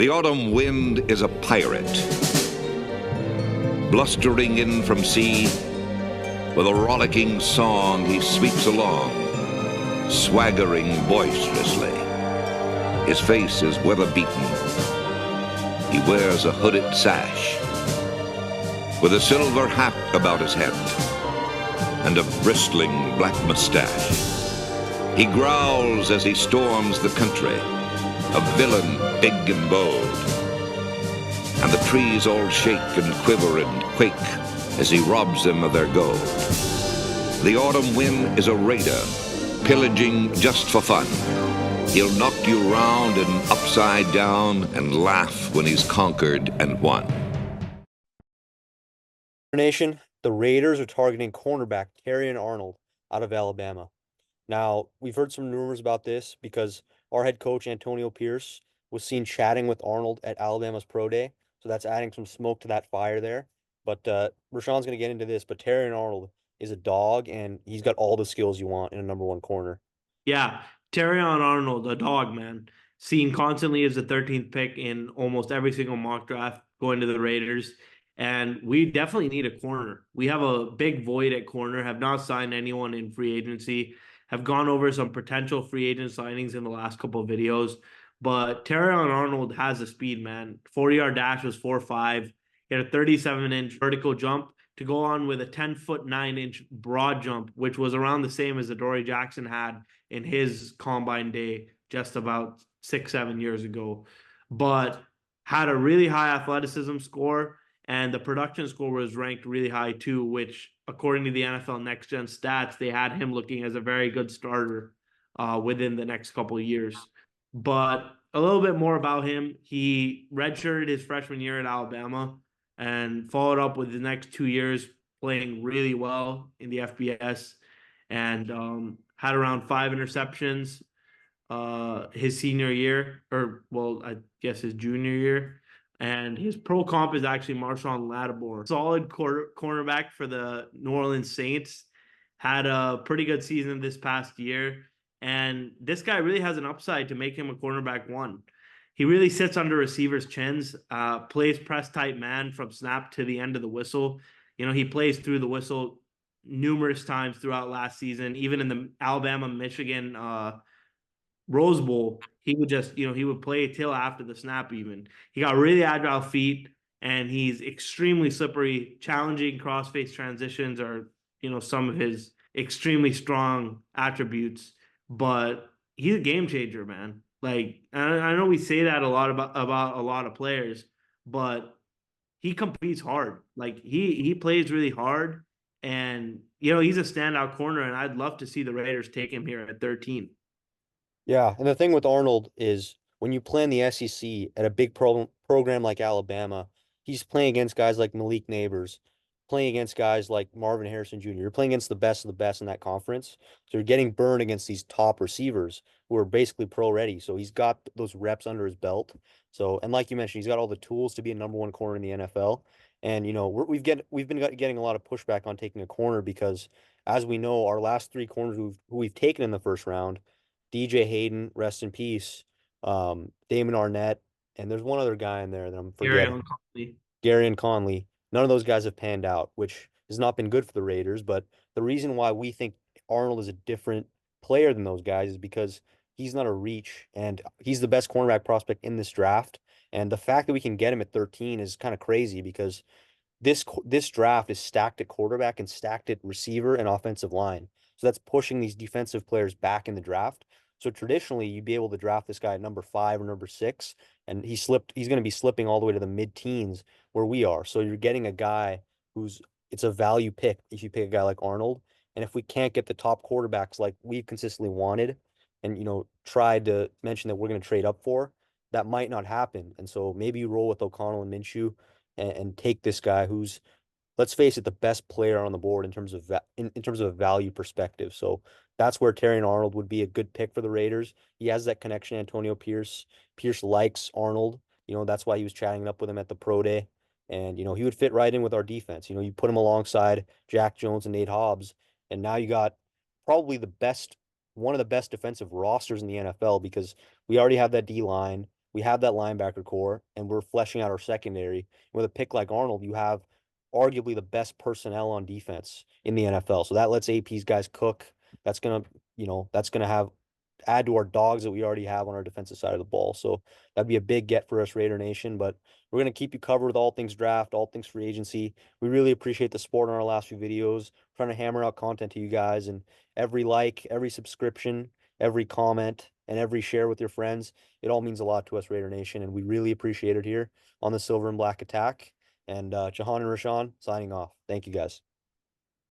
The autumn wind is a pirate, blustering in from sea. With a rollicking song he sweeps along, swaggering boisterously. His face is weather-beaten. He wears a hooded sash, with a silver hat about his head, and a bristling black mustache. He growls as he storms the country, a villain big and bold. And the trees all shake and quiver and quake as he robs them of their gold. The autumn wind is a raider, pillaging just for fun. He'll knock you round and upside down and laugh when he's conquered and won. Nation, the Raiders are targeting cornerback Terrion Arnold out of Alabama. Now, we've heard some rumors about this because our head coach, Antonio Pierce, was seen chatting with Arnold at Alabama's Pro Day. So that's adding some smoke to that fire there. But Rashawn's going to get into this, but Terrion Arnold is a dog, and he's got all the skills you want in a number one corner. Yeah, Terrion Arnold, a dog, man. Seen constantly as the 13th pick in almost every single mock draft going to the Raiders. And we definitely need a corner. We have a big void at corner, have not signed anyone in free agency, have gone over some potential free agent signings in the last couple of videos. But Terrion Arnold has the speed, man. 40-yard dash was 4.5. He had a 37-inch vertical jump to go on with a 10-foot 9-inch broad jump, which was around the same as the Dory Jackson had in his combine day just about 6-7 years ago. But had a really high athleticism score, and the production score was ranked really high too, which according to the NFL Next Gen stats, they had him looking as a very good starter within the next couple of years. But a little bit more about him. He redshirted his freshman year at Alabama and followed up with the next 2 years playing really well in the FBS, and had around 5 interceptions his senior year, or well, I guess his junior year. And his pro comp is actually Marshawn Lattimore. Solid cornerback for the New Orleans Saints. Had a pretty good season this past year. And this guy really has an upside to make him a cornerback one. He really sits under receivers' chins, plays press tight man from snap to the end of the whistle. You know, he plays through the whistle numerous times throughout last season, even in the Alabama-Michigan Rose Bowl, he would just, he would play till after the snap even. He got really agile feet, and he's extremely slippery. Challenging crossface transitions are, some of his extremely strong attributes, but he's a game changer, man. Like, I know we say that a lot about a lot of players, but he competes hard. Like, he plays really hard, and, he's a standout corner, and I'd love to see the Raiders take him here at 13. Yeah, and the thing with Arnold is when you play in the SEC at a big program like Alabama, he's playing against guys like Malik Neighbors, playing against guys like Marvin Harrison Jr. You're playing against the best of the best in that conference. So you're getting burned against these top receivers who are basically pro ready. So he's got those reps under his belt. So, and like you mentioned, he's got all the tools to be a number one corner in the NFL. And we've been getting a lot of pushback on taking a corner because, as we know, our last three corners who we've taken in the first round, DJ Hayden, rest in peace, Damon Arnett, and there's one other guy in there that I'm forgetting. Gary and Conley. None of those guys have panned out, which has not been good for the Raiders. But the reason why we think Arnold is a different player than those guys is because he's not a reach, and he's the best cornerback prospect in this draft. And the fact that we can get him at 13 is kind of crazy because this draft is stacked at quarterback and stacked at receiver and offensive line. So that's pushing these defensive players back in the draft. So traditionally, you'd be able to draft this guy at number 5 or number 6, and he's going to be slipping all the way to the mid-teens where we are. So you're getting a guy it's a value pick if you pick a guy like Arnold. And if we can't get the top quarterbacks like we've consistently wanted, and tried to mention that we're going to trade up for, that might not happen. And so maybe you roll with O'Connell and Minshew and take this guy who's, let's face it, the best player on the board in terms of in terms of a value perspective. So that's where Terrion Arnold would be a good pick for the Raiders. He has that connection, Antonio Pierce. Pierce likes Arnold. That's why he was chatting up with him at the pro day. And, he would fit right in with our defense. You put him alongside Jack Jones and Nate Hobbs, and now you got probably one of the best defensive rosters in the NFL because we already have that D line. We have that linebacker core, and we're fleshing out our secondary. With a pick like Arnold, you have arguably the best personnel on defense in the NFL. So that lets AP's guys cook. That's gonna, that's gonna have add to our dogs that we already have on our defensive side of the ball. So that'd be a big get for us, Raider Nation. But we're gonna keep you covered with all things draft, all things free agency. We really appreciate the support on our last few videos. We're trying to hammer out content to you guys, and every like, every subscription, every comment, and every share with your friends, it all means a lot to us, Raider Nation, and we really appreciate it here on the Silver and Black Attack. And Jahan and Rashawn signing off. Thank you guys.